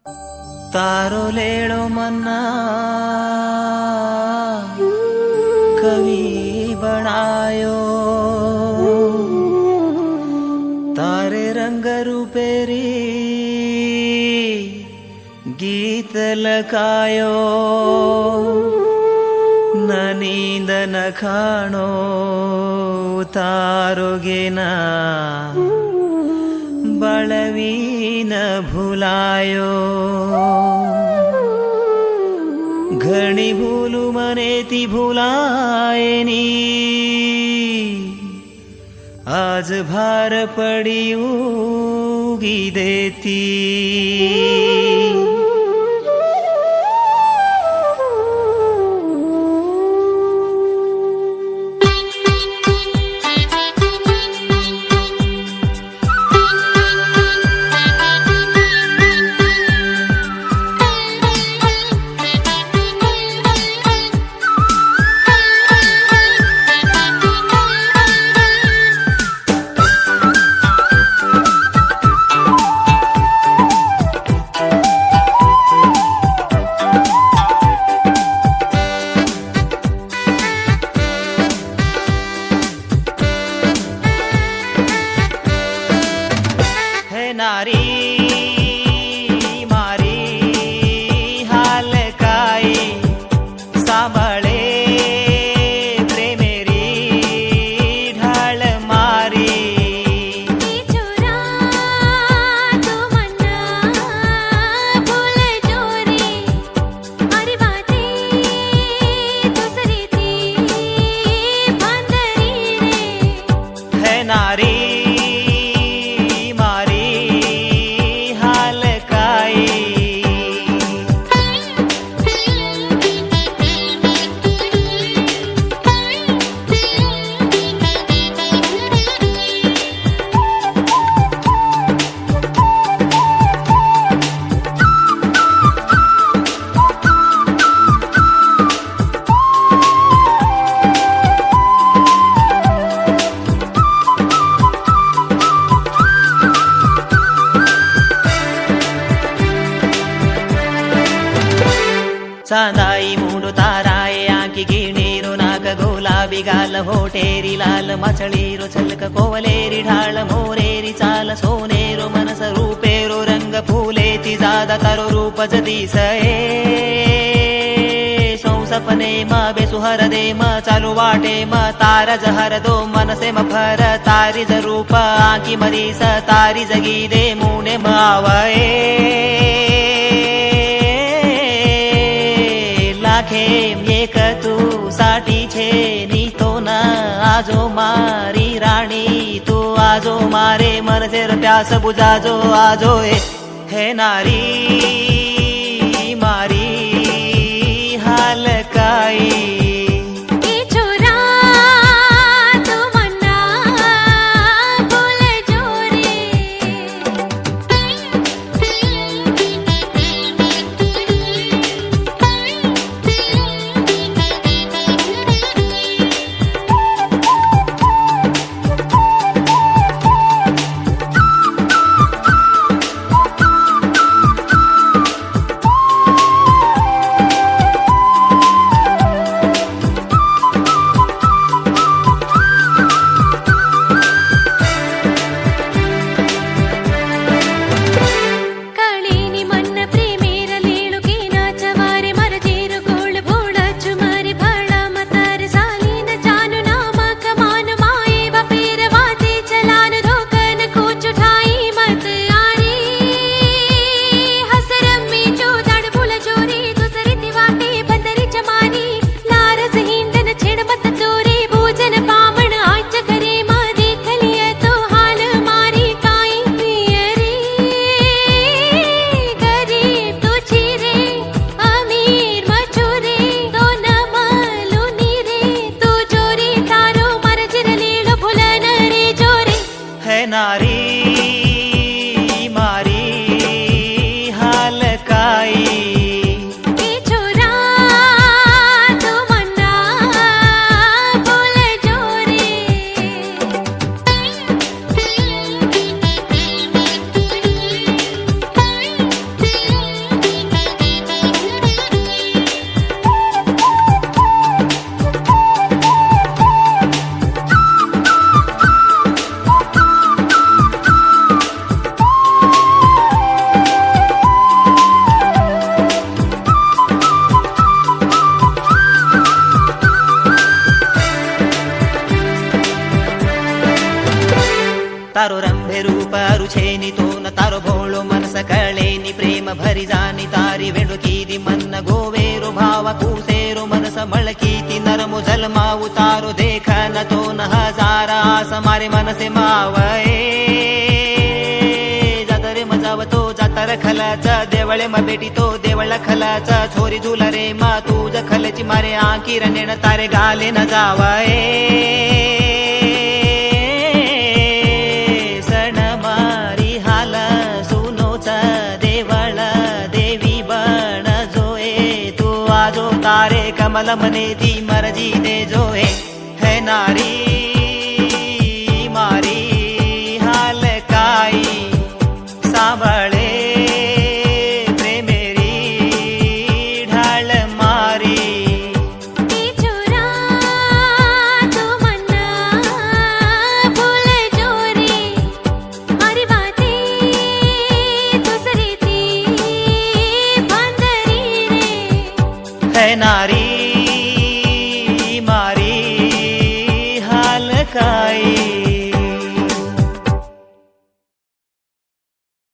तारो लेड़ो मन्ना कवि बनायो तारे रंग रूपेरी गीत लखायो न नींद न खाणो तारो गेना बळवी न भूलायो घणी भूलू मने ती भूलायनी आज भार पड़ी उगी देती नारी मारी हाल काय सांभाळे प्रेमेरी ढाळ मारी छोरा तो मन्ना भूल जोरी मारी बाते दूसरी थी बंदरी रे है नारी चांदाई मूडो ताराए आंकी गिणीरो नाक गुलाबी गाल होटेरी लाल मछलीरो छलक कोवलेरी ढाळ मोरेरी चाल सोनेरो मनस रूपेरो रंग फूलेती जादा तारो रूप जदिसये सौ सपने म बेसुहर दे म चालू वाटे म तार जहर दो मनसे म फर तारी ज रूप आंकी मरीस तारी जगी दे मुने म आवये खेम एक तू साठी छे नी तो न आजो मारी राणी तू आजो मारे मन से प्यास बुझाजो आजो हे नारी मारी हाल काई छोरा तो मन्ना भूल जोरी पारू छेनी तो न तारो भोळो मनस कळेनी प्रेम भरी जानी तारी वेडुकीदी मन गोवेरो भावा कुसेरो मनस मळकीती नरमो जलमाऊ तारो देखा न तो न हजारा आस मारे मनसे मावये जातरे मजावतो जातर खलाचा देवळे म बेटी तो देवळा खलाचा छोरी झुला रे मा तुझ खलची मारे आंकी रनेण तारे गाले न जावाये सण मारी हाल सुनोचा देवळ देवी बण जोए तू आजो तारे कमल मने ती मर्जी दे जोए है नारी मारी हाल काई सांभळे ए छोरा तू मन्ना भूल जो रे हरी बातें दुसरी थी बंदरी रे है नारी